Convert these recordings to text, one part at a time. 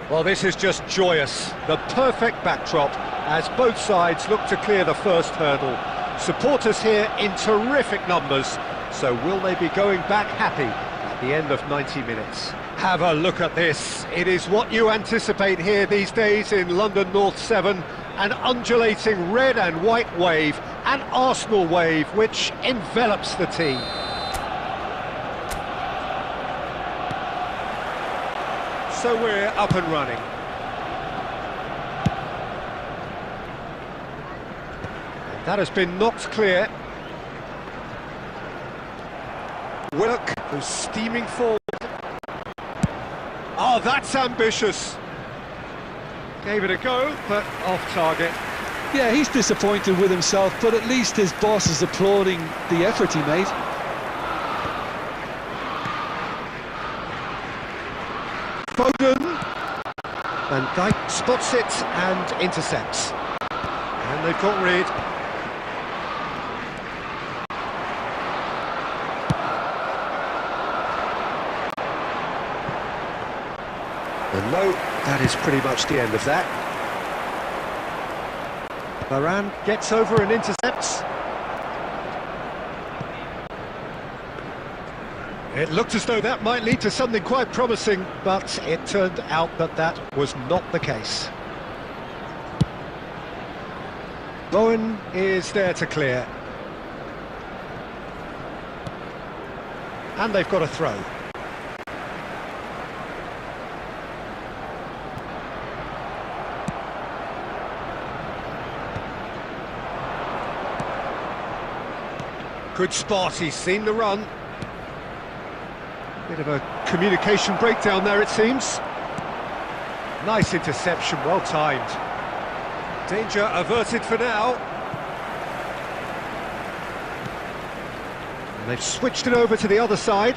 Well, this is just joyous. The perfect backdrop as both sides look to clear the first hurdle. Supporters here in terrific numbers, so will they be going back happy at the end of 90 minutes? Have a look at this. It is what you anticipate here these days in London North 7. An undulating red and white wave, an Arsenal wave which envelops the team. So we're up and running. And that has been knocked clear. Willock, who's steaming forward. Oh, that's ambitious. Gave it a go, but off target. Yeah, he's disappointed with himself, but at least his boss is applauding the effort he made. Foden. Van Dijk spots it and intercepts. And they've got rid. And no, that is pretty much the end of that. Varane gets over and intercepts. It looked as though that might lead to something quite promising, but it turned out that that was not the case. Bowen is there to clear. And they've got a throw. Good spot, he's seen the run. Bit of a communication breakdown there, it seems. Nice interception, well timed. Danger averted for now. And they've switched it over to the other side.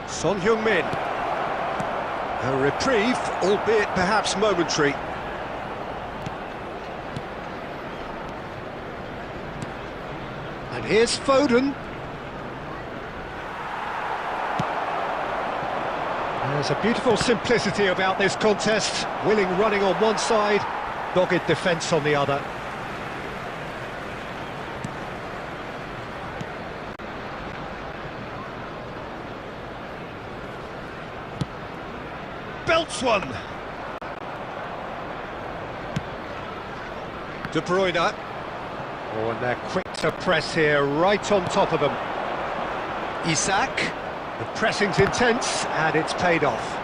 Son Heung-min. A reprieve, albeit perhaps momentary. And here's Foden. There's a beautiful simplicity about this contest. Willing running on one side, dogged defence on the other. Belts one. De Bruyne. Oh, and they're quick to press here, right on top of them. Isak. The pressing's intense, and it's paid off.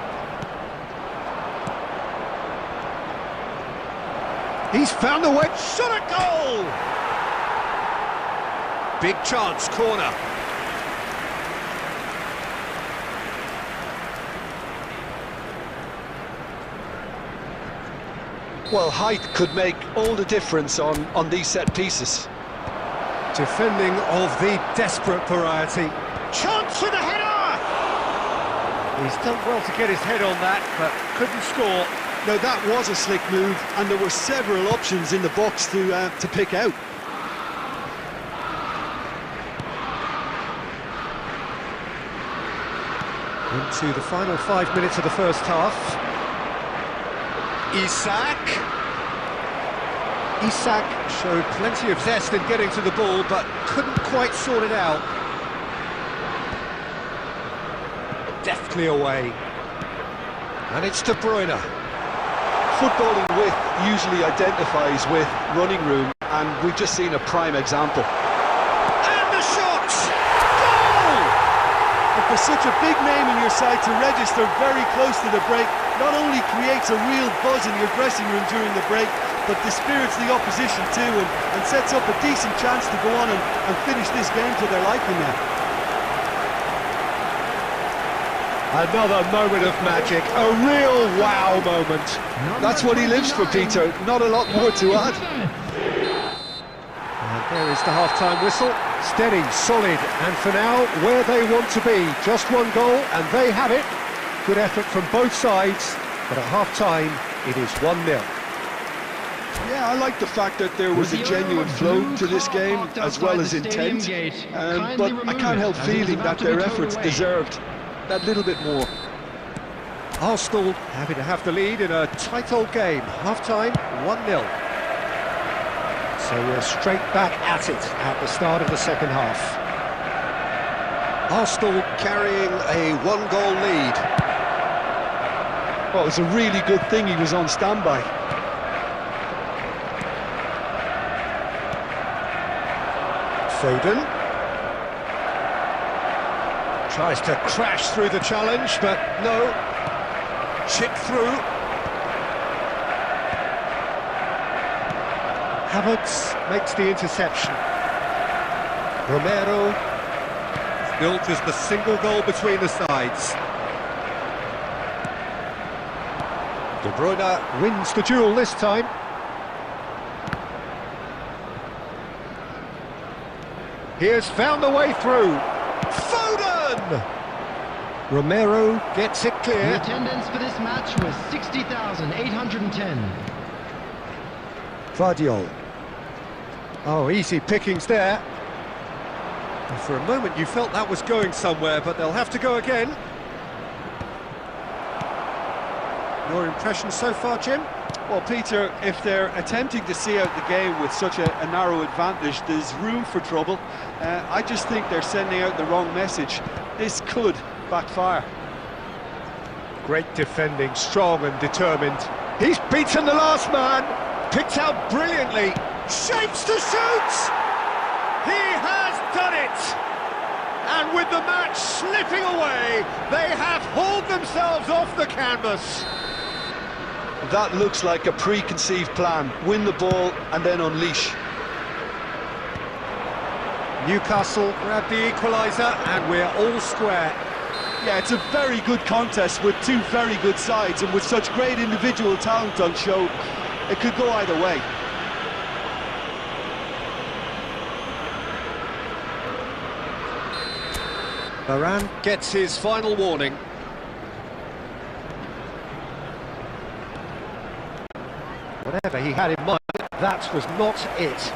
He's found a way, shot a goal! Big chance, corner. Well, height could make all the difference on these set pieces. Defending of the desperate variety. Chance for the header! He's done well to get his head on that, but couldn't score. No, that was a slick move, and there were several options in the box to pick out. Into the final 5 minutes of the first half. Isak showed plenty of zest in getting to the ball, but couldn't quite sort it out. Deftly away. And it's De Bruyne. Footballing width usually identifies with running room, and we've just seen a prime example. And the shot! Goal! And for such a big name in your side to register very close to the break, not only creates a real buzz in your dressing room during the break, but dispirits the opposition too, and sets up a decent chance to go on and finish this game to their liking now. Another moment of magic, a real wow moment. That's what he lives for, Peter, not a lot more to add. And there is the half-time whistle, steady, solid, and for now, where they want to be. Just one goal, and they have it. Good effort from both sides, but at half-time, it is 1-0. Yeah, I like the fact that there was a genuine flow to this game, as well as intent, but I can't help feeling that their efforts deserved that little bit more. Arsenal happy to have the lead in a tight old game. Half-time, 1-0. So we're straight back at it at the start of the second half. Arsenal carrying a one-goal lead. Well, it was a really good thing he was on standby. Foden tries to crash through the challenge, but no. Chip through. Havertz makes the interception. Romero built as the single goal between the sides. De Bruyne wins the duel this time. He has found the way through. Foden! Romero gets it clear. The attendance for this match was 60,810. Guardiola. Oh, easy pickings there. And for a moment you felt that was going somewhere, but they'll have to go again. Your impression so far, Jim? Well, Peter, if they're attempting to see out the game with such a narrow advantage, there's room for trouble. I just think they're sending out the wrong message. This could backfire. Great defending, strong and determined. He's beaten the last man, picked out brilliantly, shapes to shoot! He has done it! And with the match slipping away, they have hauled themselves off the canvas. That looks like a preconceived plan. Win the ball and then unleash. Newcastle grab the equaliser and we're all square. Yeah, it's a very good contest with two very good sides, and with such great individual talent on show, it could go either way. Varane gets his final warning. Whatever he had in mind, that was not it.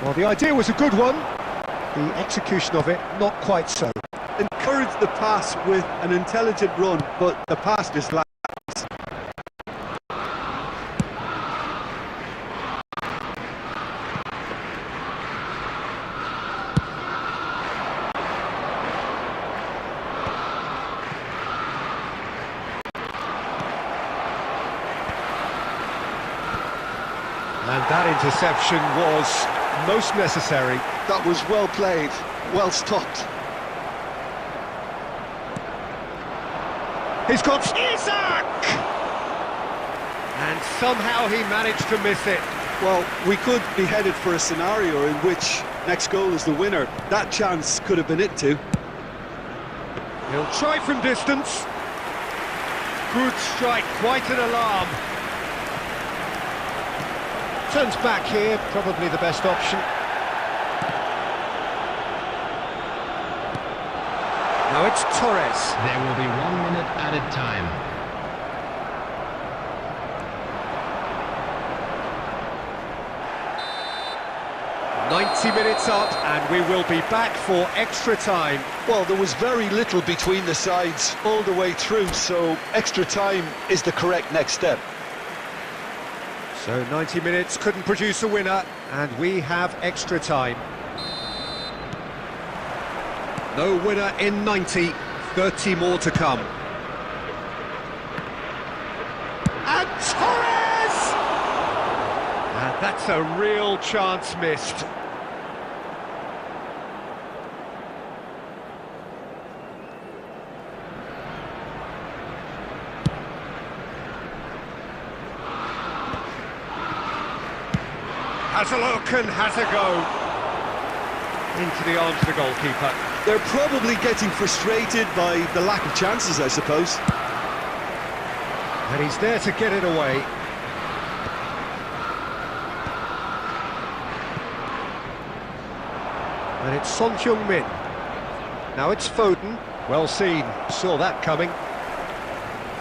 Well, the idea was a good one, the execution of it, not quite so. Encourage the pass with an intelligent run, but the pass just lacks. And that interception was most necessary. That was well played, well stopped. He's got Isak! And somehow he managed to miss it. Well, we could be headed for a scenario in which next goal is the winner. That chance could have been it too. He'll try from distance. Good strike, quite an alarm. Turns back here, probably the best option. Now it's Torres. There will be 1 minute added time. "90 minutes up and we will be back for extra time." Well, there was very little between the sides all the way through, so extra time is the correct next step. So 90 minutes couldn't produce a winner, and we have extra time. No winner in 90, 30 more to come. And Torres! And that's a real chance missed. Has a look and has a go. Into the arms of the goalkeeper. They're probably getting frustrated by the lack of chances, I suppose. And he's there to get it away. And it's Son Heung-min. Now it's Foden. Well seen, saw that coming.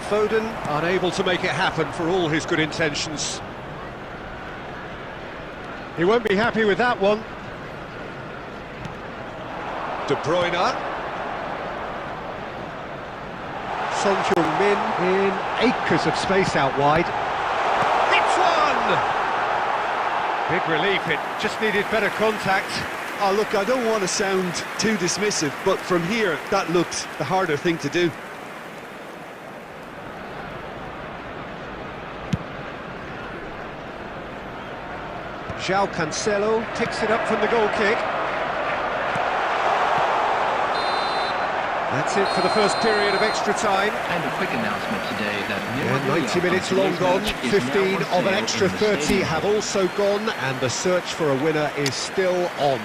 Foden unable to make it happen for all his good intentions. He won't be happy with that one. De Bruyne. Son Heung-min. in acres of space out wide. It's one! Big relief, it just needed better contact. Oh, look, I don't want to sound too dismissive, but from here, that looked the harder thing to do. João Cancelo picks it up from the goal kick. That's it for the first period of extra time. And a quick announcement today that And 90 minutes long gone, 15 of an extra 30 have also gone, and the search for a winner is still on.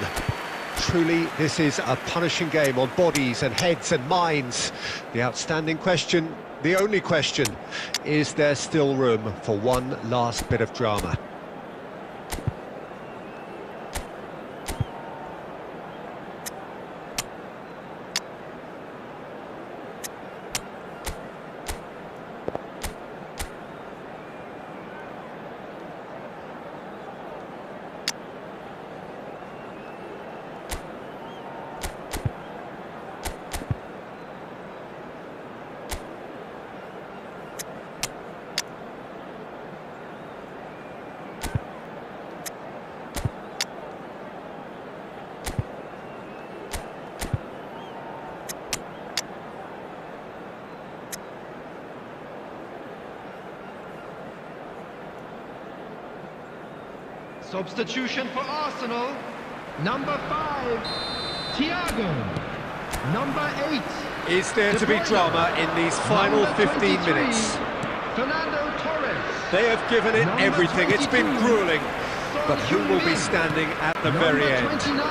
Truly, this is a punishing game on bodies and heads and minds. The outstanding question, the only question, is there still room for one last bit of drama? Substitution for Arsenal. Number 5, Thiago. Number 8. Is there to be drama in these final 15 minutes? Fernando Torres. They have given it everything. It's been grueling. But who will be standing at the very end? Number 29,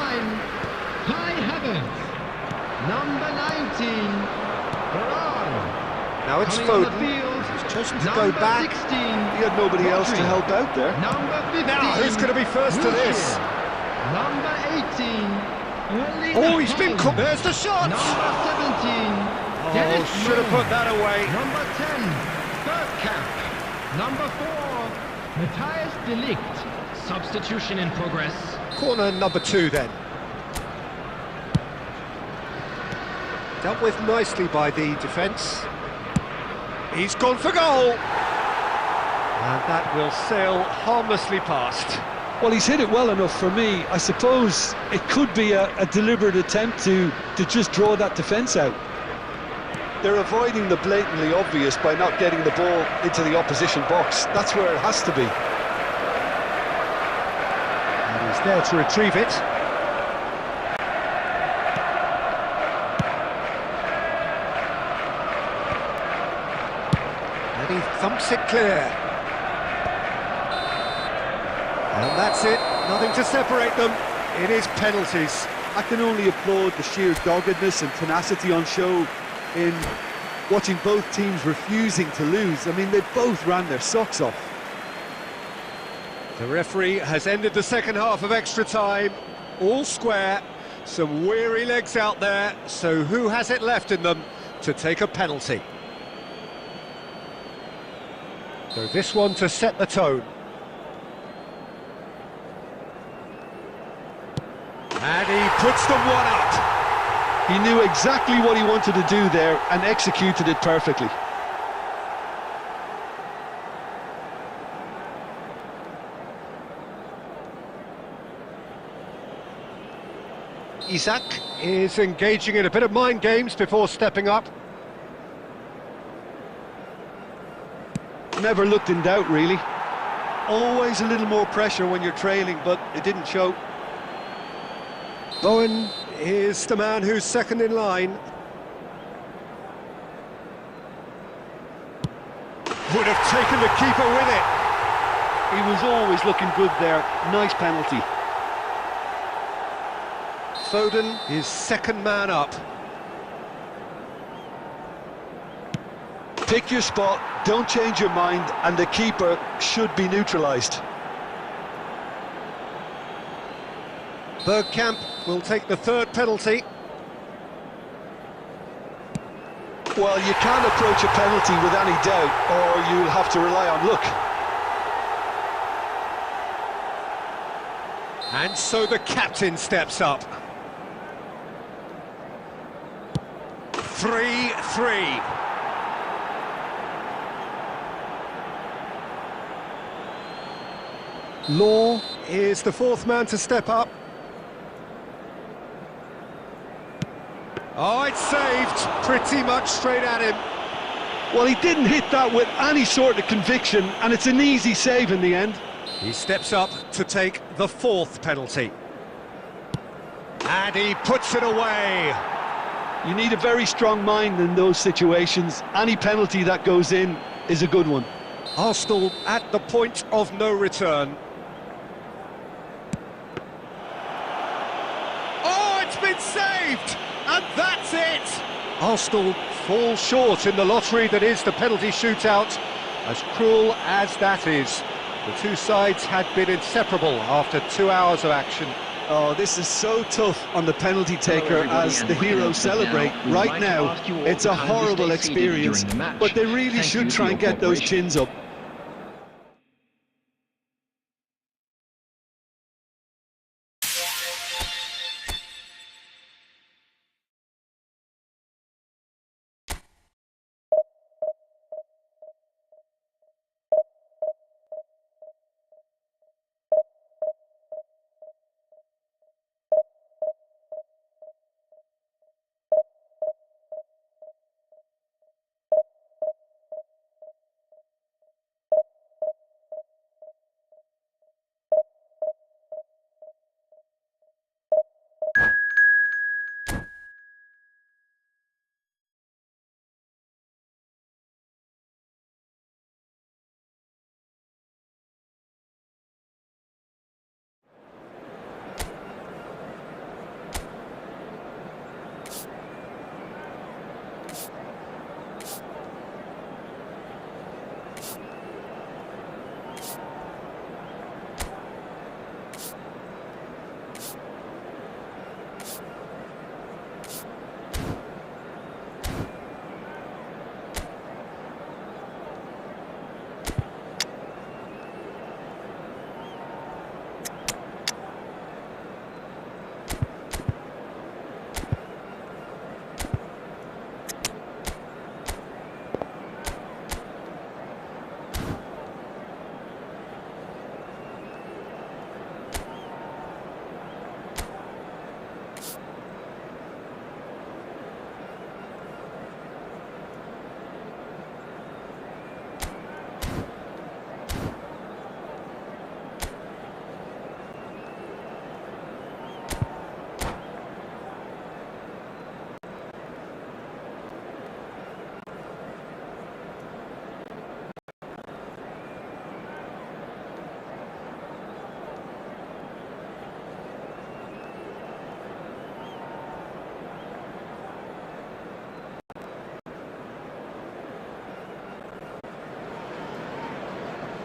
Kai Havertz. Number 19, Varane. Now it's Coming on the Foden. field, He's chosen to go number back. 16, He had nobody else to help out there. Number 15, Now, who's going to be first to this? Number 18, Erling Oh, he's been Haaland. caught. There's the shot. Number 17, Dennis Oh, should have put that away. Number 10, Bergkamp. Number 4, Matthias de Ligt. Substitution in progress. Corner number 2 then. Dealt with nicely by the defence. He's gone for goal. And that will sail harmlessly past. Well, he's hit it well enough for me. I suppose it could be a deliberate attempt to just draw that defence out. They're avoiding the blatantly obvious by not getting the ball into the opposition box. That's where it has to be. And he's there to retrieve it. And he thumps it clear. And that's it, nothing to separate them. It is penalties. I can only applaud the sheer doggedness and tenacity on show in watching both teams refusing to lose. I mean, they both ran their socks off. The referee has ended the second half of extra time. All square, some weary legs out there, so who has it left in them to take a penalty? So this one to set the tone. And he puts them one up. He knew exactly what he wanted to do there and executed it perfectly. Isak is engaging in a bit of mind games before stepping up. Never looked in doubt, really. Always a little more pressure when you're trailing, but it didn't show. Bowen is the man who's second in line. Would have taken the keeper with it. He was always looking good there. Nice penalty. Foden is second man up. Pick your spot, don't change your mind, and the keeper should be neutralised. Bergkamp will take the third penalty. Well, you can't approach a penalty with any doubt, or you'll have to rely on luck. And so the captain steps up. 3-3. Law is the fourth man to step up. Oh, it's saved, pretty much straight at him. Well, he didn't hit that with any sort of conviction, and it's an easy save in the end. He steps up to take the fourth penalty. And he puts it away. You need a very strong mind in those situations. Any penalty that goes in is a good one. Arsenal at the point of no return. Oh, it's been saved! And that's it! Arsenal fall short in the lottery that is the penalty shootout. As cruel as that is, the two sides had been inseparable after 2 hours of action. Oh, this is so tough on the penalty taker as the heroes celebrate. Right now, it's a horrible experience, but they really should try and get those chins up.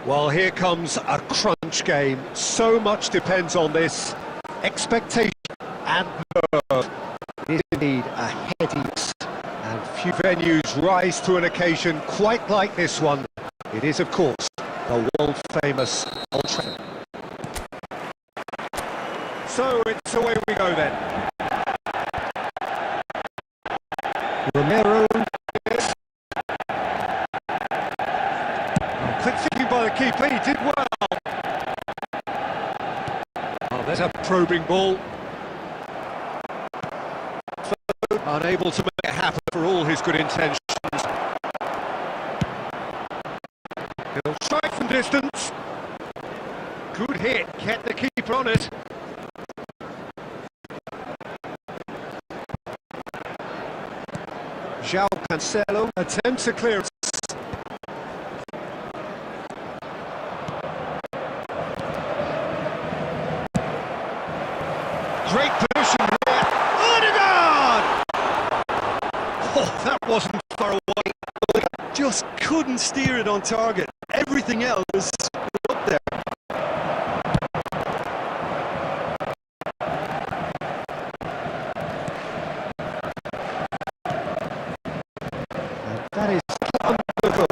Well, here comes a crunch game. So much depends on this. Expectation and nerve. It is indeed a heady race, and few venues rise to an occasion quite like this one. It is, of course, the world-famous Old Trafford. So it's away we go then. Romero. Quick thinking by the keeper, he did well. Oh, there's a probing ball. Unable to make it happen for all his good intentions. He'll strike from distance. Good hit, kept the keeper on it. João Cancelo attempts a clearance. Great position there. Odegaard! Oh, that wasn't far away. Just couldn't steer it on target. Everything else was up there. And that is underfoot.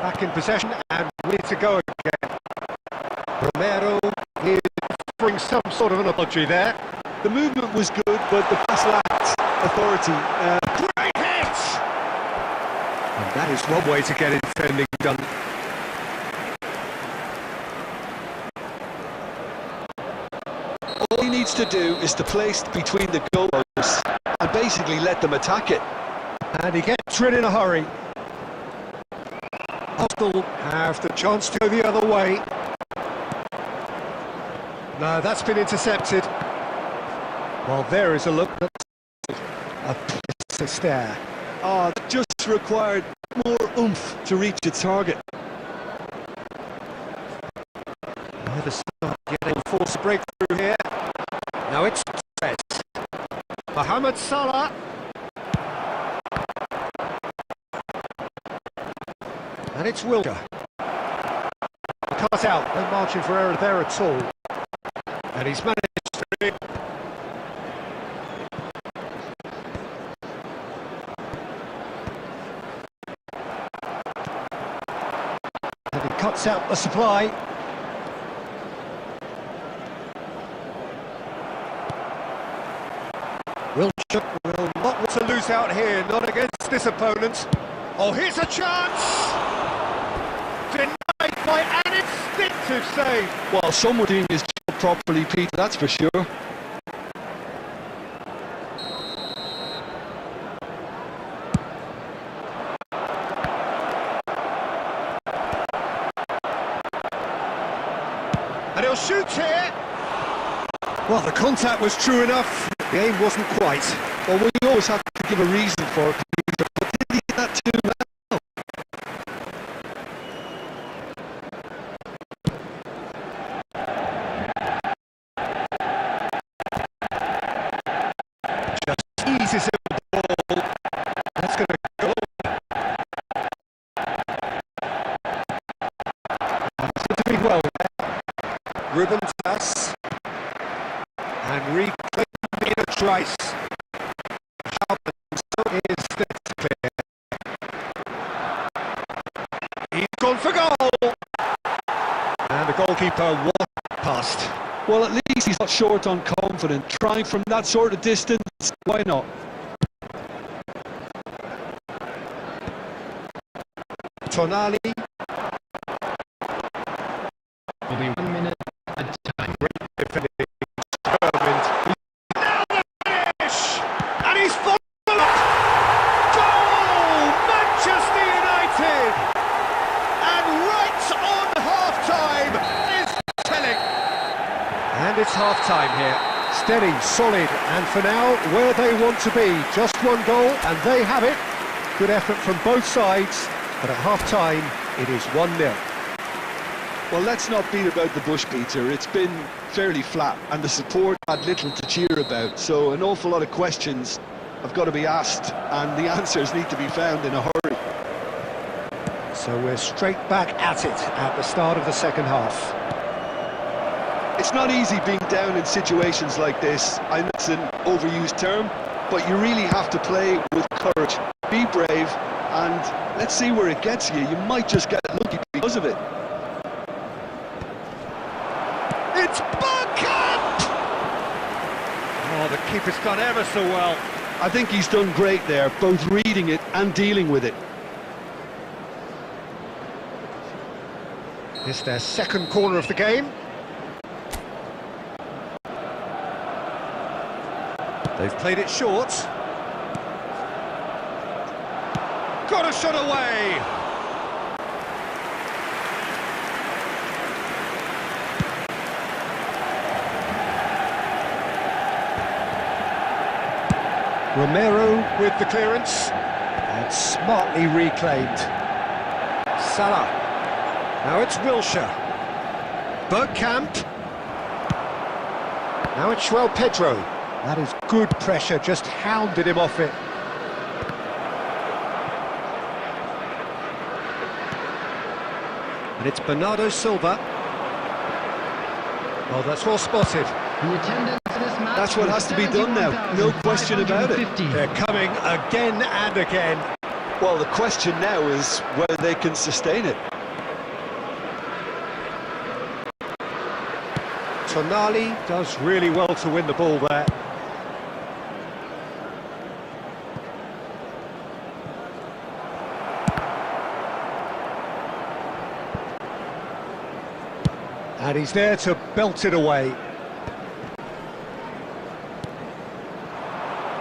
Back in possession and ready to go again. Romero is offering some sort of an apology there. The movement was good, but the pass lacked authority. Great hit! And that is one way to get defending done. needs to do is to place between the goals and basically let them attack it. And he gets rid in a hurry. Arsenal have the chance to go the other way. No, that's been intercepted. Well, there is a look at a piece stare. Oh, that just required more oomph to reach its target. The start getting forced breakthrough here. Now it's Torres. Mohamed Salah. And it's Wilshere. Cut out, no margin for error there at all. And he's managed to... And he cuts out the supply. Wilshere will not want to lose out here, not against this opponent. Oh, here's a chance! Denied by an instinctive save. Well, someone doing his job properly, Pete, that's for sure. And he'll shoot here. Well, the contact was true enough. The aim wasn't quite. Well, we always have to give a reason for it, Peter, but did he get that too well? Just eases him the ball. That's going to go. That's going to be well there. Ruben Dias. And reclaimed in a twice. Is this clear? He's gone for goal! And the goalkeeper was past. Well, at least he's not short on confidence. Trying from that sort of distance, why not? Tonali. Will be 1 minute at time. Great defending. Determined. Now the finish! And he's followed up! Goal! Manchester United! And right on half-time is telling. And it's half-time here. Steady, solid, and for now, where they want to be. Just one goal, and they have it. Good effort from both sides, but at half-time, it is 1-0. Well, let's not beat about the bush, Peter. It's been fairly flat, and the support had little to cheer about. So an awful lot of questions have got to be asked, and the answers need to be found in a hurry. So we're straight back at it at the start of the second half. It's not easy being down in situations like this. I know it's an overused term, but you really have to play with courage. Be brave, and let's see where it gets you. You might just get lucky because of it. It's Bergkamp! Oh, the keeper's done ever so well. I think he's done great there, both reading it and dealing with it. It's their second corner of the game. They've played it short. Got a shot away! Romero with the clearance, and smartly reclaimed. Salah. Now it's Wilshere. Bergkamp. Now it's Pedro. That is good pressure, just hounded him off it. And it's Bernardo Silva. Oh, that's well spotted. The attendance for this match. That's what has to be done now, no question about it. They're coming again and again. Well, the question now is whether they can sustain it. Tonali does really well to win the ball there. And he's there to belt it away.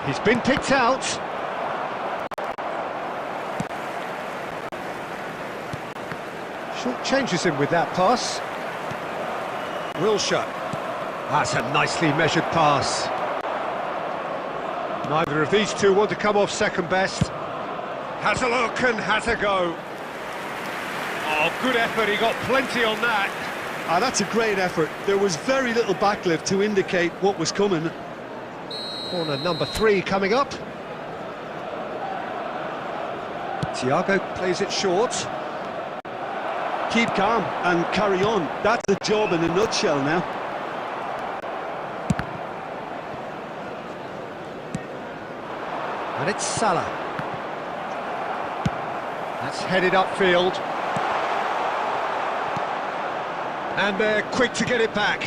He's been picked out. Short changes him with that pass. Wilshere. That's a nicely measured pass. Neither of these two want to come off second best. Has a look and has a go. Oh, good effort, he got plenty on that. Ah, that's a great effort. There was very little backlift to indicate what was coming. Corner number 3 coming up. Thiago plays it short. Keep calm and carry on. That's the job in a nutshell now. And it's Salah. That's headed upfield. And they're quick to get it back.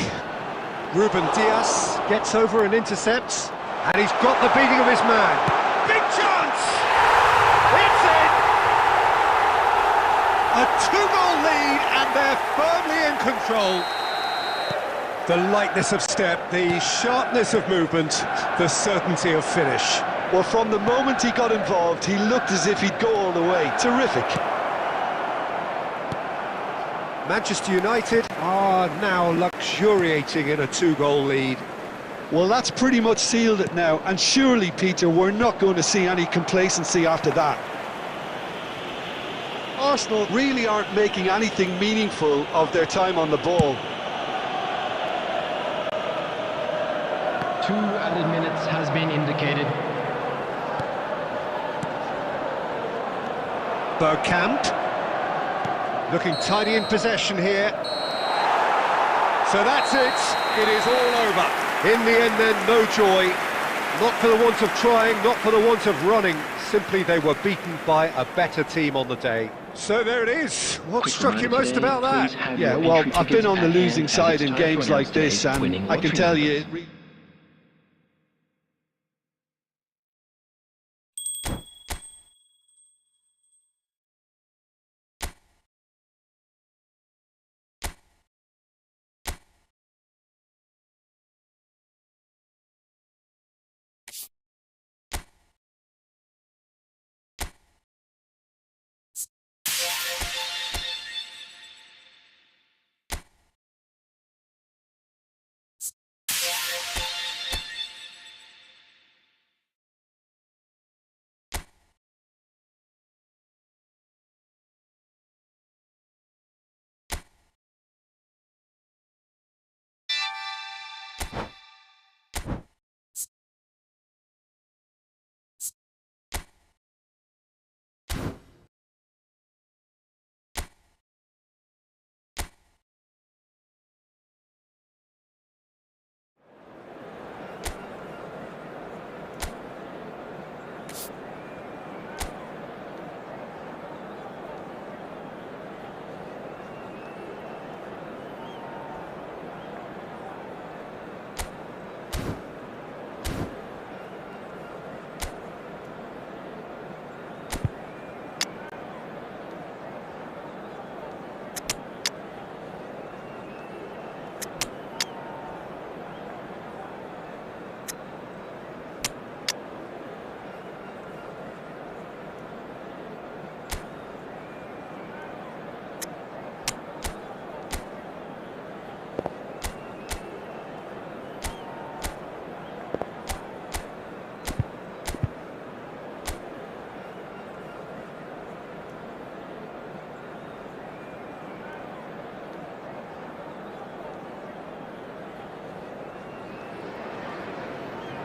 Ruben Dias gets over and intercepts. And he's got the beating of his man. Big chance! It's in! A 2-goal lead and they're firmly in control. The lightness of step, the sharpness of movement, the certainty of finish. Well, from the moment he got involved, he looked as if he'd go all the way. Terrific. Manchester United are now luxuriating in a 2-goal lead. Well, that's pretty much sealed it now, and surely, Peter, we're not going to see any complacency after that. Arsenal really aren't making anything meaningful of their time on the ball. 2 added minutes has been indicated. Bergkamp, looking tidy in possession here. So that's it, it is all over. In the end then, no joy. Not for the want of trying, not for the want of running. Simply they were beaten by a better team on the day. So there it is. What struck you most about that? Yeah, well, I've been on the losing side in games like this, and I can tell you...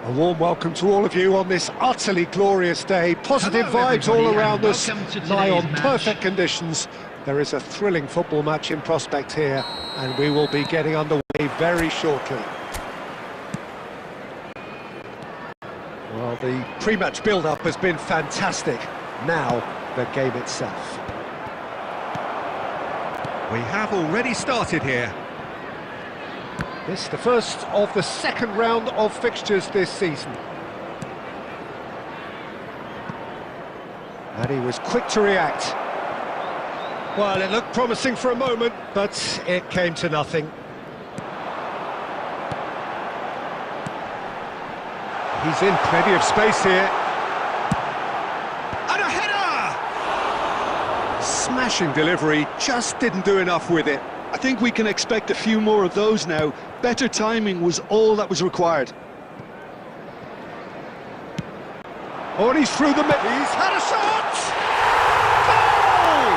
A warm welcome to all of you on this utterly glorious day. Positive vibes all around us, lie on perfect conditions. There is a thrilling football match in prospect here, and we will be getting underway very shortly. Well, the pre-match build-up has been fantastic. Now, the game itself. We have already started here. This the first of the second round of fixtures this season. And he was quick to react. Well, it looked promising for a moment, but it came to nothing. He's in plenty of space here. And a header! Smashing delivery, just didn't do enough with it. I think we can expect a few more of those now. Better timing was all that was required. Oh, and he's through the middle. He's had a shot! Goal!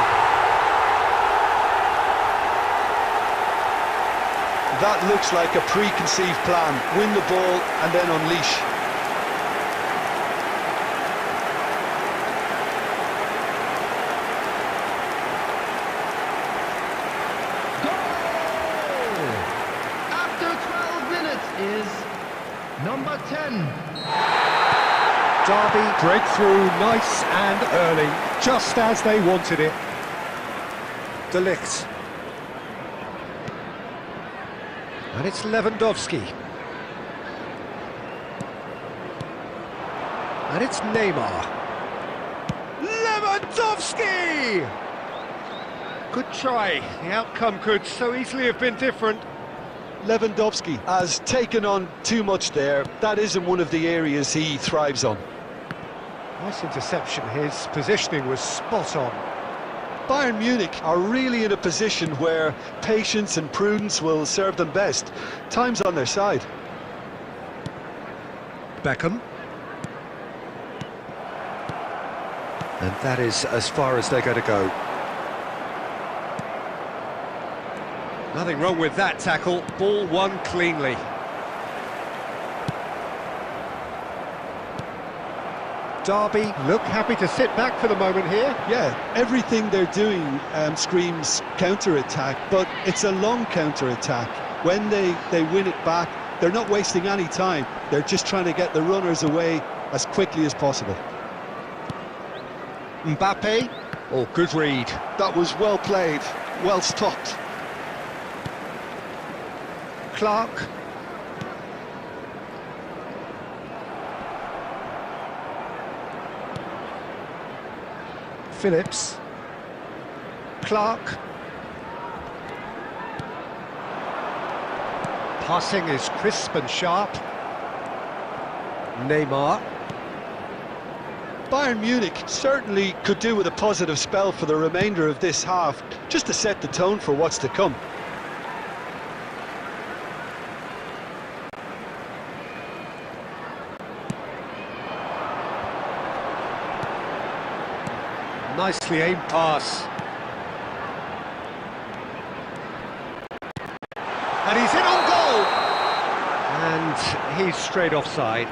That looks like a preconceived plan. Win the ball and then unleash. Is number 10. Derby breakthrough, nice and early, just as they wanted it. De Ligt. And it's Lewandowski. And it's Neymar. Lewandowski! Good try. The outcome could so easily have been different. Lewandowski has taken on too much there. That isn't one of the areas he thrives on. Nice interception. His positioning was spot on. Bayern Munich are really in a position where patience and prudence will serve them best. Time's on their side. Beckham. And that is as far as they're going to go. Nothing wrong with that tackle. Ball won cleanly. Derby look happy to sit back for the moment here. Yeah, everything they're doing screams counter-attack, but it's a long counter-attack. When they win it back, they're not wasting any time. They're just trying to get the runners away as quickly as possible. Mbappe. Oh, good read. That was well played, well stopped. Clark. Phillips. Clark. Passing is crisp and sharp. Neymar. Bayern Munich certainly could do with a positive spell for the remainder of this half, just to set the tone for what's to come. Nicely aimed pass. And he's in on goal! And he's straight offside.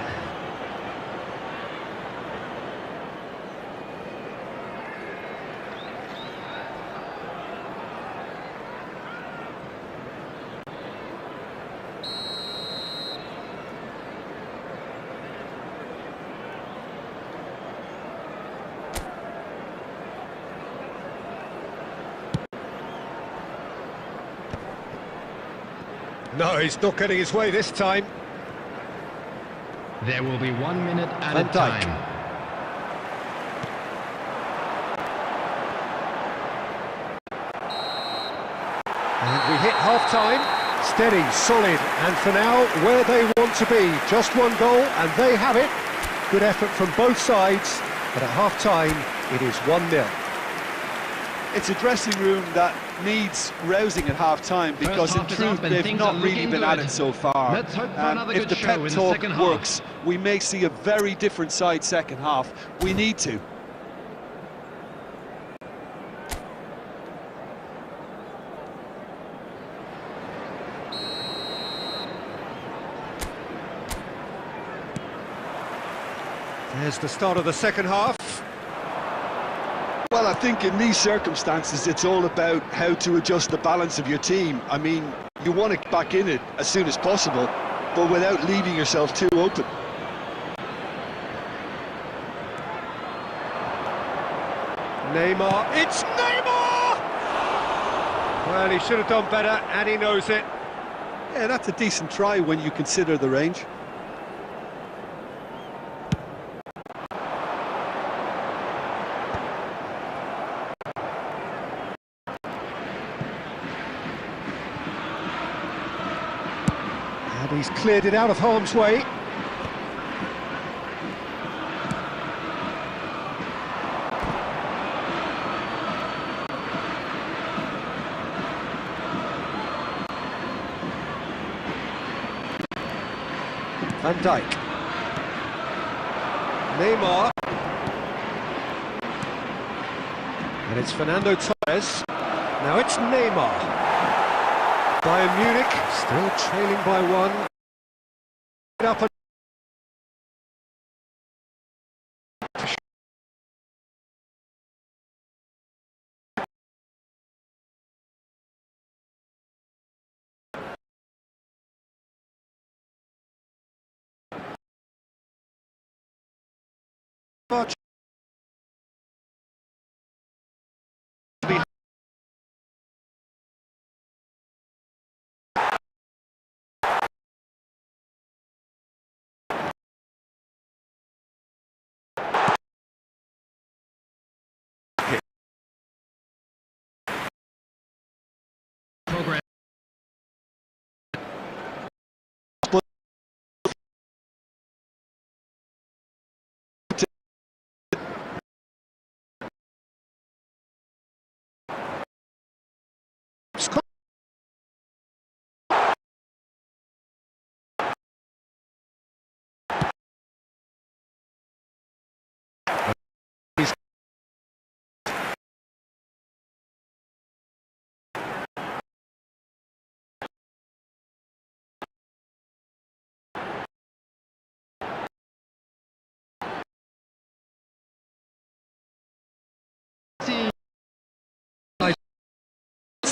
No, he's not getting his way this time. There will be 1 minute added Van Dijk. time. And we hit half-time. Steady, solid, and for now, where they want to be. Just one goal, and they have it. Good effort from both sides, but at half-time, it is 1-0. It's a dressing room that needs rousing at half-time because in truth they've not really been at it so far. Let's hope for another if good the show pep in the talk second half. works, we may see a very different side second half. We need to. There's the start of the second half. Well, I think in these circumstances, it's all about how to adjust the balance of your team. I mean, you want to get back in it as soon as possible, but without leaving yourself too open. Neymar, it's Neymar! Well, he should have done better, and he knows it. Yeah, that's a decent try when you consider the range. And he's cleared it out of harm's way. Van Dijk. Neymar. And it's Fernando Torres. Now it's Neymar. Bayern Munich still trailing by one. Up much. Progress.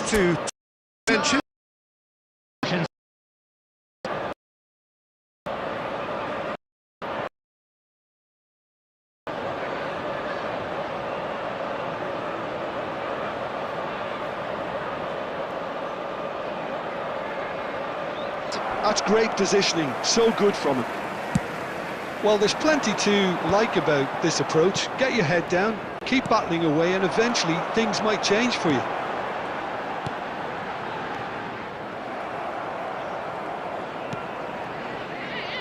To mention. That's great positioning, so good from him. Well, there's plenty to like about this approach. Get your head down, keep battling away, and eventually things might change for you.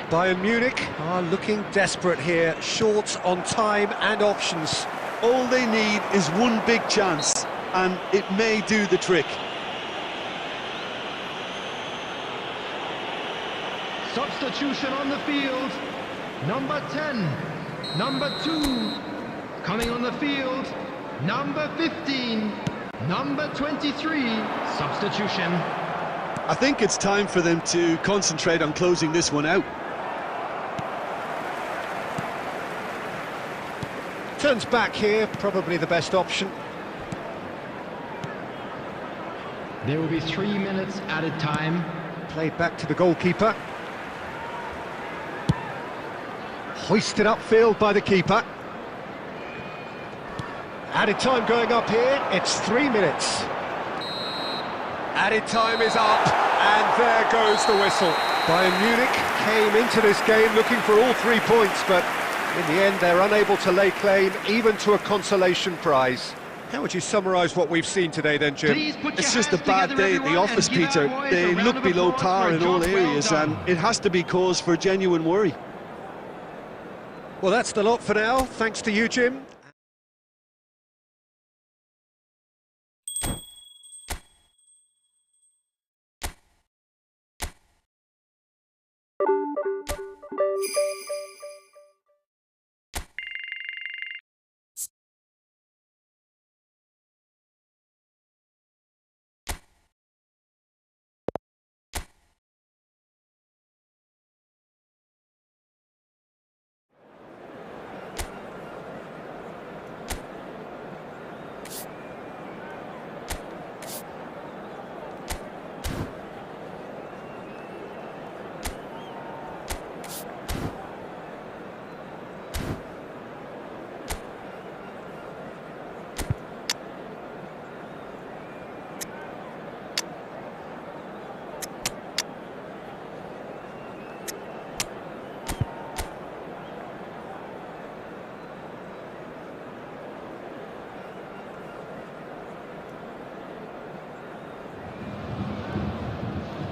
Bayern Munich are looking desperate here, short on time and options. All they need is one big chance, and it may do the trick. Substitution on the field. Number 10, number 2. Coming on the field, number 15, number 23. Substitution. I think it's time for them to concentrate on closing this one out. Turns back here, probably the best option. There will be 3 minutes added time. Played back to the goalkeeper. Hoisted upfield by the keeper. Added time going up here, it's 3 minutes. Added time is up, and there goes the whistle. Bayern Munich came into this game looking for all 3 points, but in the end they're unable to lay claim even to a consolation prize. How would you summarise what we've seen today then, Jim? It's just a bad day at the office, Peter. They look below par in all areas, and it has to be cause for genuine worry. Well, that's the lot for now. Thanks to you, Jim.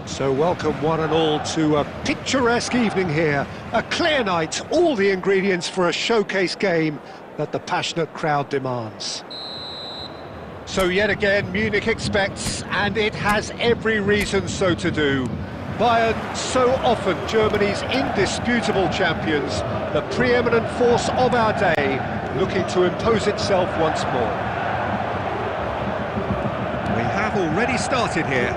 So welcome one and all to a picturesque evening here, a clear night, all the ingredients for a showcase game that the passionate crowd demands. So yet again Munich expects, and it has every reason so to do. Bayern, so often Germany's indisputable champions, the preeminent force of our day, looking to impose itself once more. We have already started here.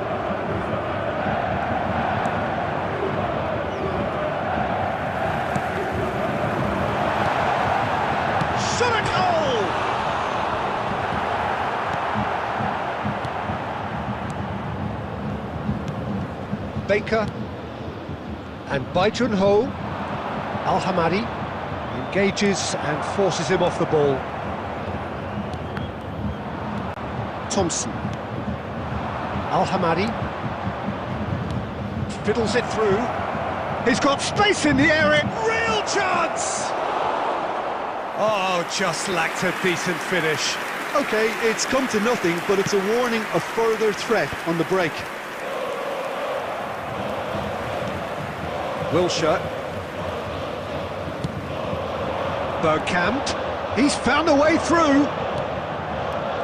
Shot at goal! Baker and Baijun Ho. Al-Hamadi engages and forces him off the ball. Thompson. Al-Hamadi fiddles it through. He's got space in the area. Real chance! Oh, just lacked a decent finish. Okay, it's come to nothing, but it's a warning of further threat on the break. Wilshere. Bergkamp. He's found a way through.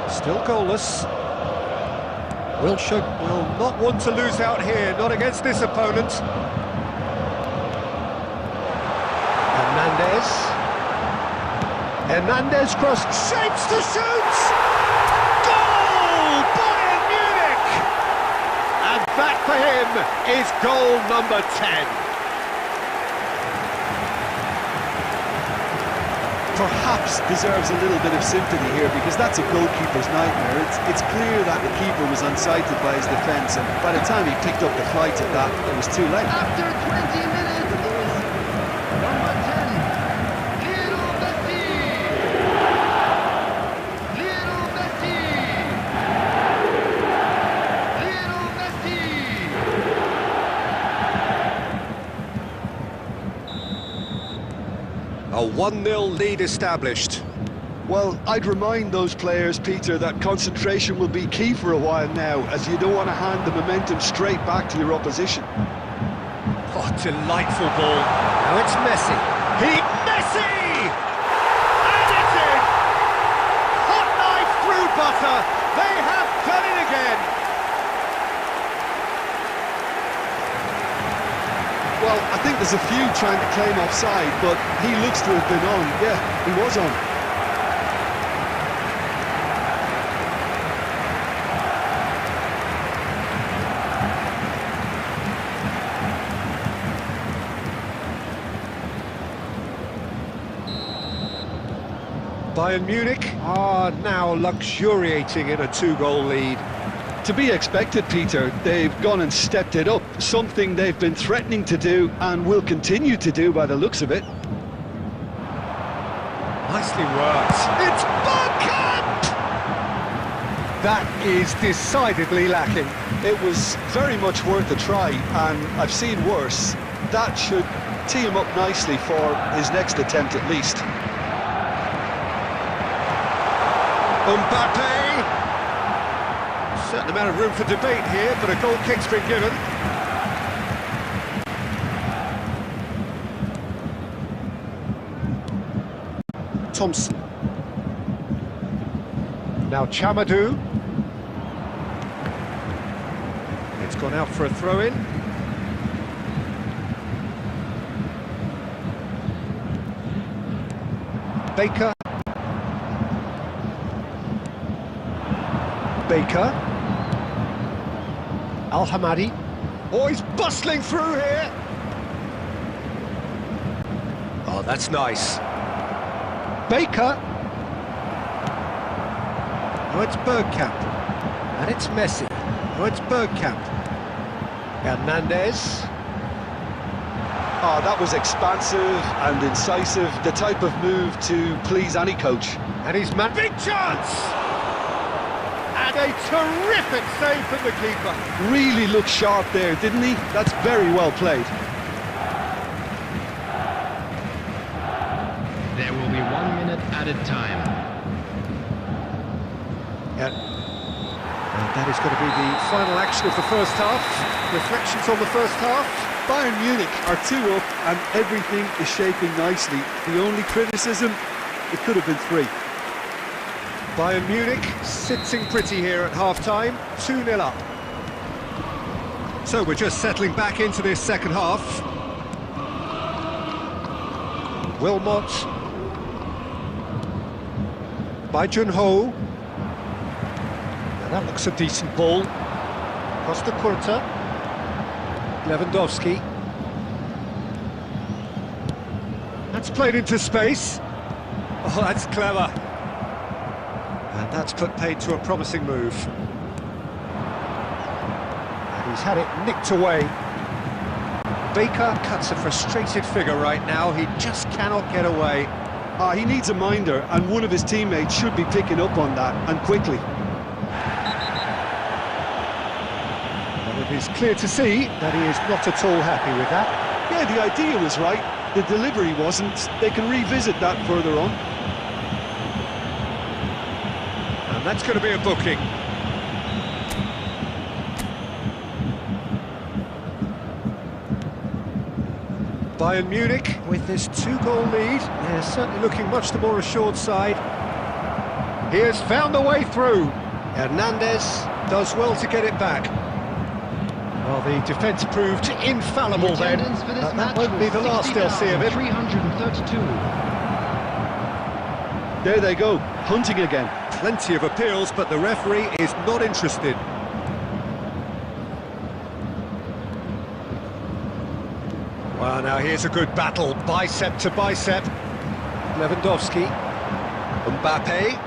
Still goalless. Wilshere will not want to lose out here, not against this opponent. Hernandez cross, shapes to shoot! Goal! Bayern Munich! And that for him is goal number 10. Perhaps deserves a little bit of sympathy here, because that's a goalkeeper's nightmare. It's clear that the keeper was unsighted by his defence, and by the time he picked up the flight of that, it was too late. After 20 minutes is number 10, Lionel Messi! Lionel Messi! Lionel Messi! A 1-0 lead established. Well, I'd remind those players, Peter, that concentration will be key for a while now, as you don't want to hand the momentum straight back to your opposition. Oh, delightful ball. Now it's Messi. Messi! And it's in! Hot knife through butter. They have done it again. Well, I think there's a few trying to claim offside, but he looks to have been on. Yeah, he was on. Bayern Munich are now luxuriating in a 2-goal lead. To be expected, Peter. They've gone and stepped it up, something they've been threatening to do and will continue to do by the looks of it. Nicely worked. It's Bergkamp! That is decidedly lacking. It was very much worth a try, and I've seen worse. That should tee him up nicely for his next attempt at least. Mbappe! Certain amount of room for debate here, but a goal kick's been given. Thompson. Now Chamadou. It's gone out for a throw-in. Baker. Al-Hamadi. Oh, he's bustling through here. Oh, that's nice. Baker. Oh, it's Bergkamp. And it's Messi. Oh, it's Bergkamp. Hernandez. Oh, that was expansive and incisive, the type of move to please any coach. And he's man. Big chance! And a terrific save from the keeper. Really looked sharp there, didn't he? That's very well played. There will be 1 minute added time. And that is going to be the final action of the first half. Reflections on the first half. Bayern Munich are 2 up and everything is shaping nicely. The only criticism, it could have been 3. Bayern Munich sitting pretty here at half-time, 2-0 up. So we're just settling back into this second half. Wilmot. By Junho. Now that looks a decent ball. Costa Curta. Lewandowski. That's played into space. Oh, that's clever. And that's put paid to a promising move. And he's had it nicked away. Baker cuts a frustrated figure right now. He just cannot get away. He needs a minder, and one of his teammates should be picking up on that, and quickly. Well, it is clear to see that he is not at all happy with that. Yeah, the idea was right. The delivery wasn't. They can revisit that further on. And that's going to be a booking. Bayern Munich, with this 2-goal lead, they're certainly looking much the more assured side. He has found the way through. Hernandez does well to get it back. Well, the defence proved infallible then. That won't be the last they'll see of it. 332. There they go, hunting again. Plenty of appeals, but the referee is not interested. Well, now here's a good battle, bicep to bicep. Lewandowski, Mbappe,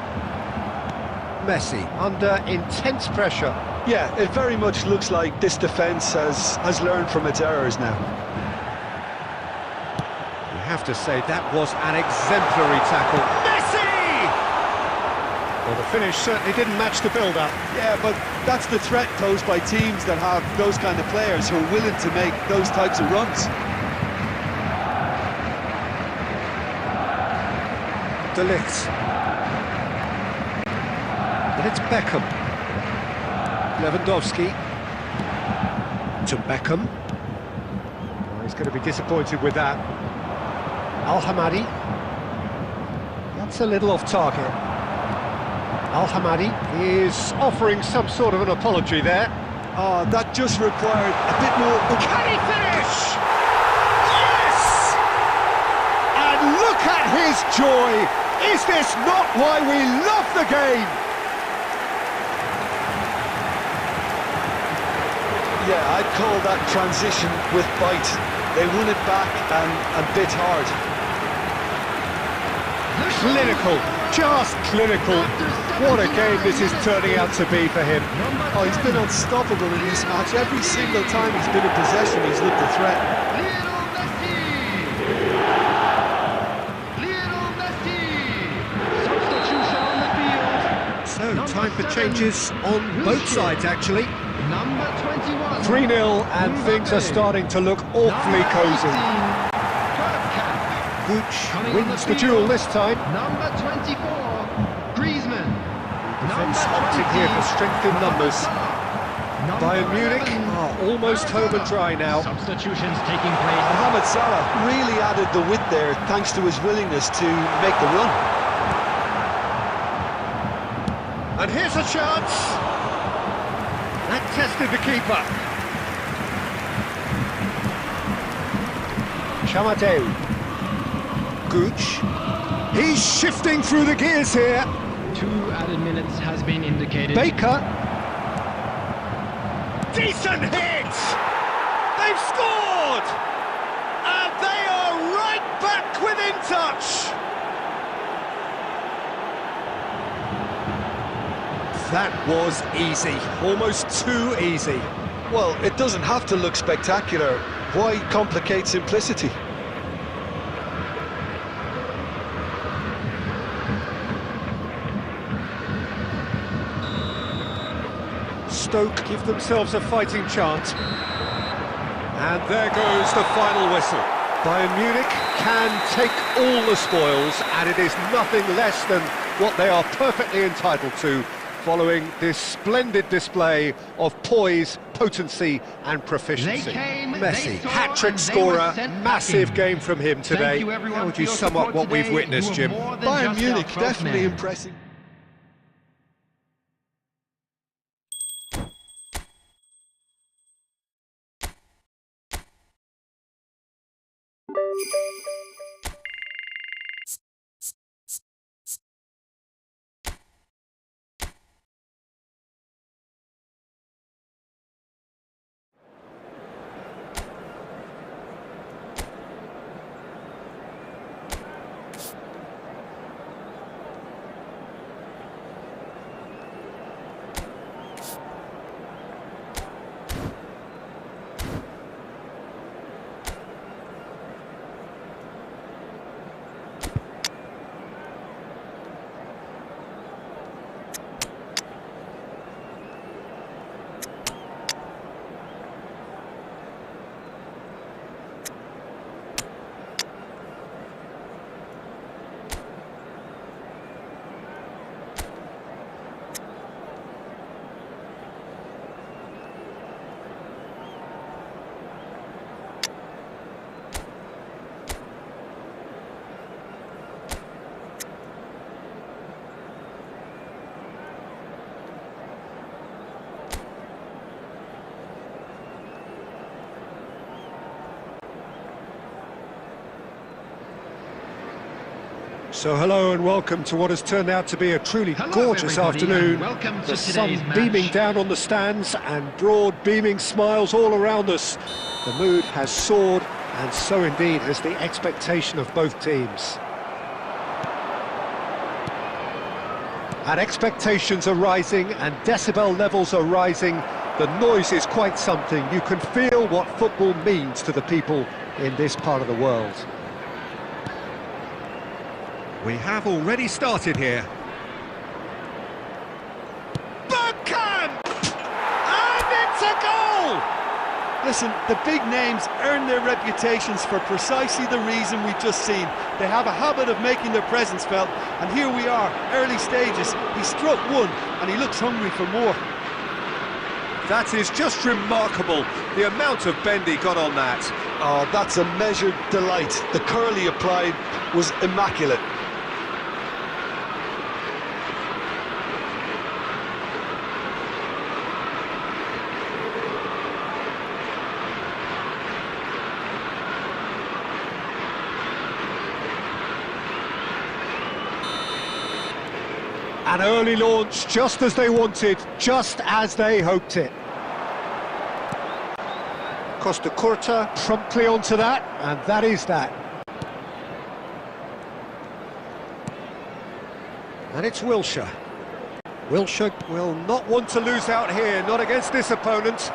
Messi, under intense pressure. Yeah, it very much looks like this defence has learned from its errors now. You have to say that was an exemplary tackle. Messi! Well, the finish certainly didn't match the build-up. Yeah, but that's the threat posed by teams that have those kind of players who are willing to make those types of runs. De Ligt. And it's Beckham. Lewandowski. To Beckham. Oh, he's going to be disappointed with that. Al-Hamadi. That's a little off target. Al-Hamadi is offering some sort of an apology there. Oh, that just required a bit more... Can he finish? Yes! And look at his joy! Is this not why we love the game? Yeah, I'd call that transition with bite. They won it back and bit hard. Clinical, just clinical. What a game this is turning out to be for him. Oh, he's been unstoppable in this match. Every single time he's been in possession, he's looked a threat. So, time for changes on both sides, actually. Number 21. 3-0, and things are starting to look awfully cosy. Gooch wins the duel this time. Number 24. Griezmann. Defence opting here for strength in numbers. Bayern Munich are almost home and dry now. Substitutions taking place. Mohamed Salah really added the width there thanks to his willingness to make the run. And here's a chance. That tested the keeper. Chamadeu. Gooch. He's shifting through the gears here. 2 added minutes has been indicated. Baker. Decent hit! They've scored! And they are right back within touch! That was easy, almost too easy. Well, it doesn't have to look spectacular. Why complicate simplicity? Stoke give themselves a fighting chance. And there goes the final whistle. Bayern Munich can take all the spoils, and it is nothing less than what they are perfectly entitled to, following this splendid display of poise, potency and proficiency. Messi, hat-trick scorer, massive game from him today. How would you sum up what we've witnessed, Jim? Bayern Munich, definitely impressive. So hello and welcome to what has turned out to be a truly gorgeous everybody, afternoon. and welcome to The sun today's match. beaming down on the stands and broad beaming smiles all around us. The mood has soared, and so indeed has the expectation of both teams. And expectations are rising and decibel levels are rising. The noise is quite something. You can feel what football means to the people in this part of the world. We have already started here. Bergkamp! And it's a goal! Listen, the big names earn their reputations for precisely the reason we've just seen. They have a habit of making their presence felt, and here we are, early stages. He struck one, and he looks hungry for more. That is just remarkable, the amount of bend he got on that. Oh, that's a measured delight. The curl he applied was immaculate. An early launch, just as they wanted, just as they hoped it. Costa Curta promptly onto that, and that is that. And it's Wilshere. Wilshere will not want to lose out here, not against this opponent.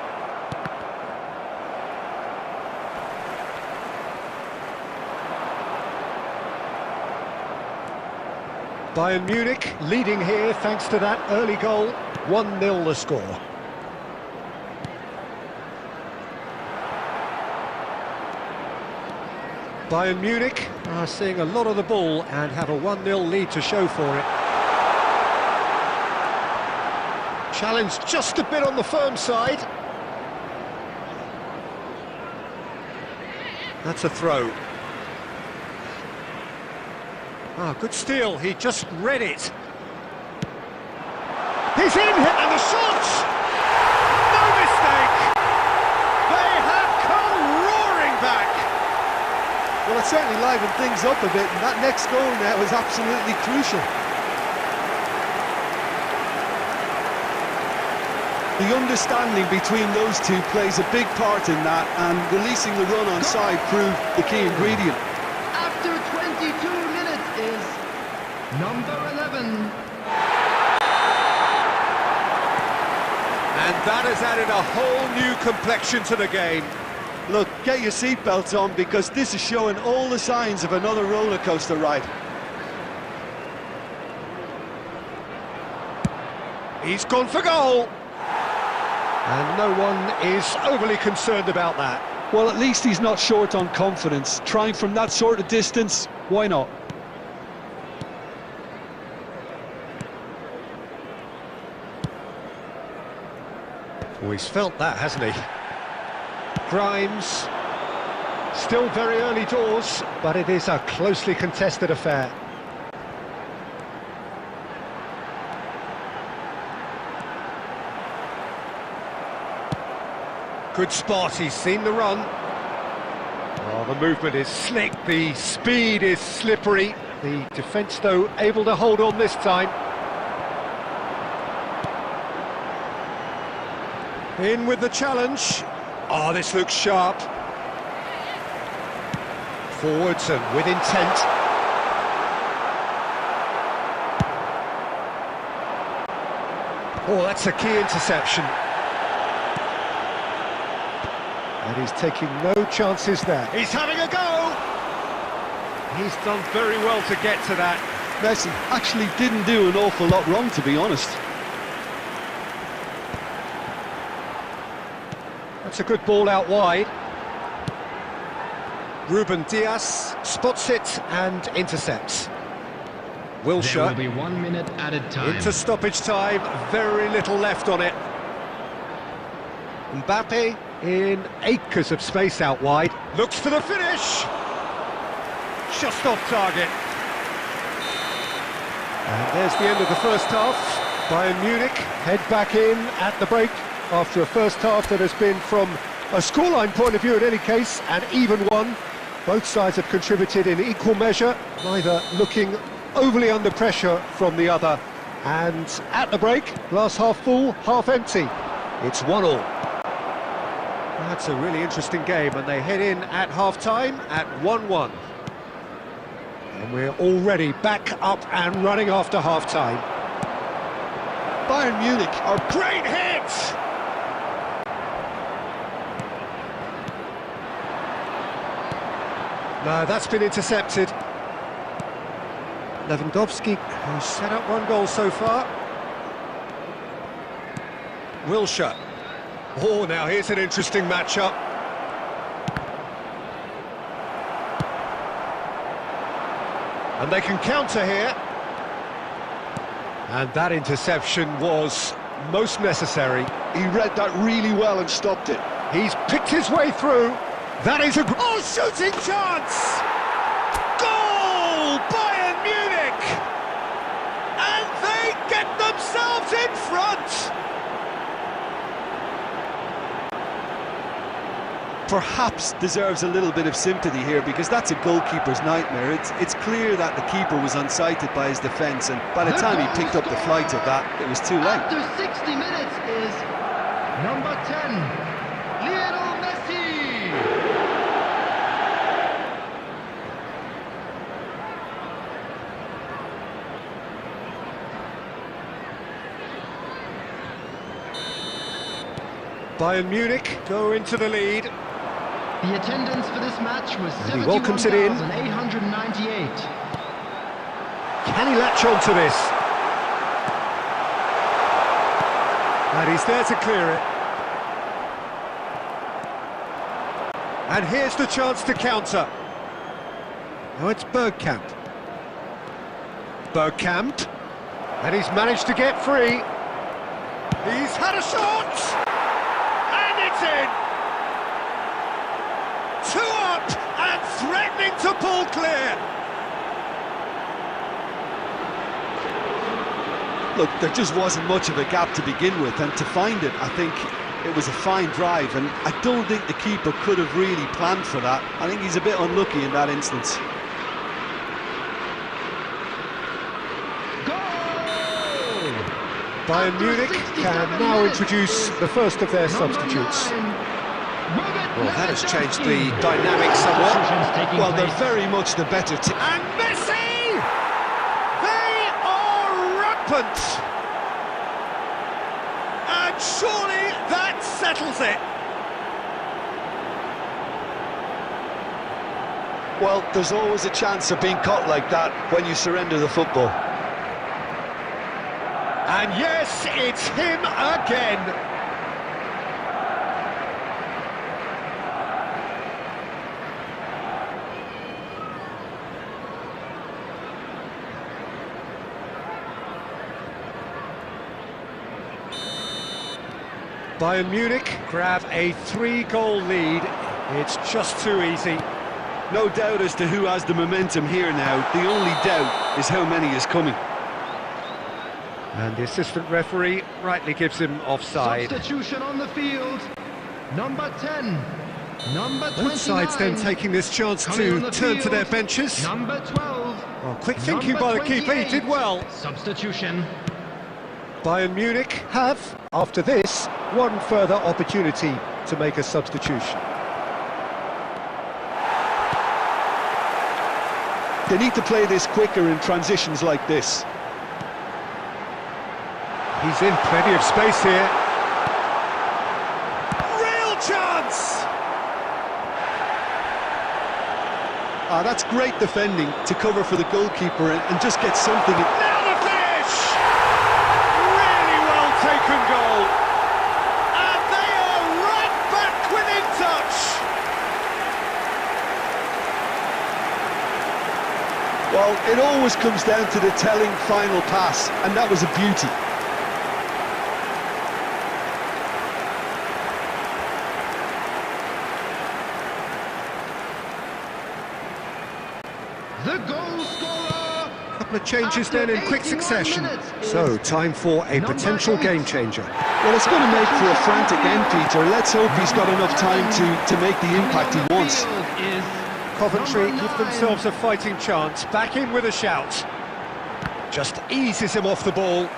Bayern Munich leading here thanks to that early goal. 1-0 the score. Bayern Munich are seeing a lot of the ball and have a 1-0 lead to show for it. Challenge just a bit on the firm side. That's a throw. Ah, good steal, he just read it. He's in, and the shot! No mistake! They have come roaring back! Well, it certainly livened things up a bit, and that next goal now is absolutely crucial. The understanding between those two plays a big part in that, and releasing the run on side proved the key ingredient. After 22 minutes is number 11. And that has added a whole new complexion to the game. Look, get your seatbelts on, because this is showing all the signs of another roller coaster ride. He's gone for goal! And no one is overly concerned about that. Well, at least he's not short on confidence. Trying from that sort of distance, why not? Oh, he's felt that, hasn't he? Grimes, still very early doors, but it is a closely contested affair. Good spot, he's seen the run. Oh, Well, the movement is slick, the speed is slippery. The defence, though, able to hold on this time. In with the challenge. Oh, this looks sharp. Forwards and with intent. Oh, that's a key interception. And he's taking no chances there. He's having a go! He's done very well to get to that. Messi actually didn't do an awful lot wrong, to be honest. That's a good ball out wide. Ruben Diaz spots it and intercepts. Wilshere. There will be 1 minute added time. Into stoppage time, very little left on it. Mbappe in acres of space out wide. Looks for the finish! Just off target. And there's the end of the first half. Bayern Munich head back in at the break after a first half that has been, from a scoreline point of view in any case, an even one. Both sides have contributed in equal measure, neither looking overly under pressure from the other. And at the break, glass half full, half empty. It's 1-1. That's a really interesting game, and they head in at half-time at 1-1. And we're already back up and running after half-time. Bayern Munich are Great hit! No, that's been intercepted. Lewandowski, who's set up one goal so far. Wilshere. Oh, now here's an interesting matchup. And they can counter here. And that interception was most necessary. He read that really well and stopped it. He's picked his way through. That is a shooting chance! Goal! Bayern Munich! And they get themselves in front! Perhaps deserves a little bit of sympathy here, because that's a goalkeeper's nightmare. It's clear that the keeper was unsighted by his defence, and by the time he picked up the flight of that, it was too late. After 60 minutes is number 10, Lionel Messi. Bayern Munich go into the lead. The attendance for this match was And he welcomes it in. 71,898. Can he latch on to this? And he's there to clear it. And here's the chance to counter. Now it's Bergkamp. Bergkamp. And he's managed to get free. He's had a shot! And it's in! 2 up and threatening to pull clear. Look, there just wasn't much of a gap to begin with, and to find it, I think it was a fine drive, and I don't think the keeper could have really planned for that. I think he's a bit unlucky in that instance. Bayern Munich can now introduce the first of their substitutes. Well, that has changed the dynamic somewhat. Well, they're very much the better team. And Messi! They are rampant! And surely that settles it. Well, there's always a chance of being caught like that when you surrender the football. And yes, it's him again. Bayern Munich grab a 3-goal lead. It's just too easy. No doubt as to who has the momentum here now. The only doubt is how many is coming. And the assistant referee rightly gives him offside. Substitution on the field. Number 10, Number 29. Both sides then taking this chance to turn to their benches. Number 12. Well, quick thinking by the keeper, he did well. Substitution. Bayern Munich have, after this, one further opportunity to make a substitution. They need to play this quicker in transitions like this. He's in plenty of space here. Real chance! That's great defending to cover for the goalkeeper and just get something. Now the finish! Really well taken goal. And they are right back within touch. Well, it always comes down to the telling final pass, and that was a beauty. The goal scorer. Couple of changes After then in quick 81 succession. minutes So, is time for a number potential 8. game changer. Well, it's going to make for a frantic end, Peter. Let's hope he's got enough time to make the impact he wants. Coventry give themselves a fighting chance. Back in with a shout. Just eases him off the ball.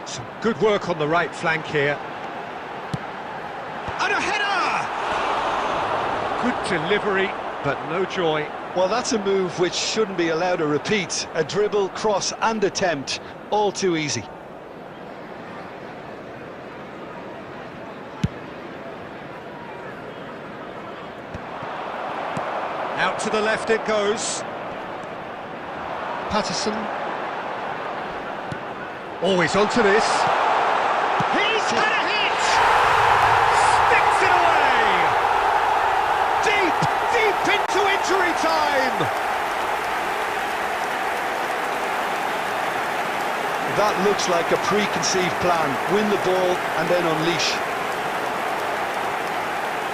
Some good work on the right flank here. And a header! Good delivery, but no joy. Well, that's a move which shouldn't be allowed to repeat. A dribble, cross and attempt, all too easy. Out to the left it goes. Patterson. Always onto this. He's had a hit! Sticks it away! Deep into injury time! That looks like a preconceived plan. Win the ball and then unleash.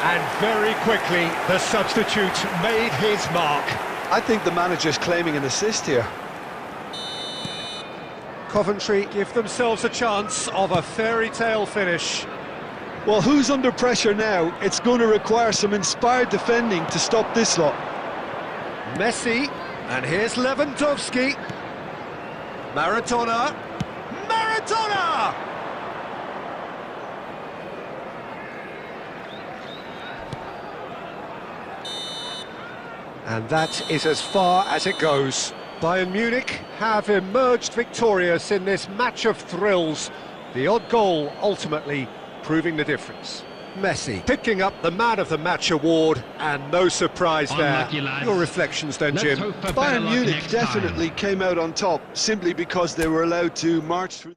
And very quickly, the substitute made his mark. I think the manager's claiming an assist here. Coventry give themselves a chance of a fairy tale finish. Well, who's under pressure now? It's going to require some inspired defending to stop this lot. Messi, and here's Lewandowski. Maradona. Maradona! And that is as far as it goes. Bayern Munich have emerged victorious in this match of thrills. The odd goal ultimately proving the difference. Messi picking up the Man of the Match award, and no surprise there. Your reflections then, Jim? Bayern Munich definitely came out on top simply because they were allowed to march through.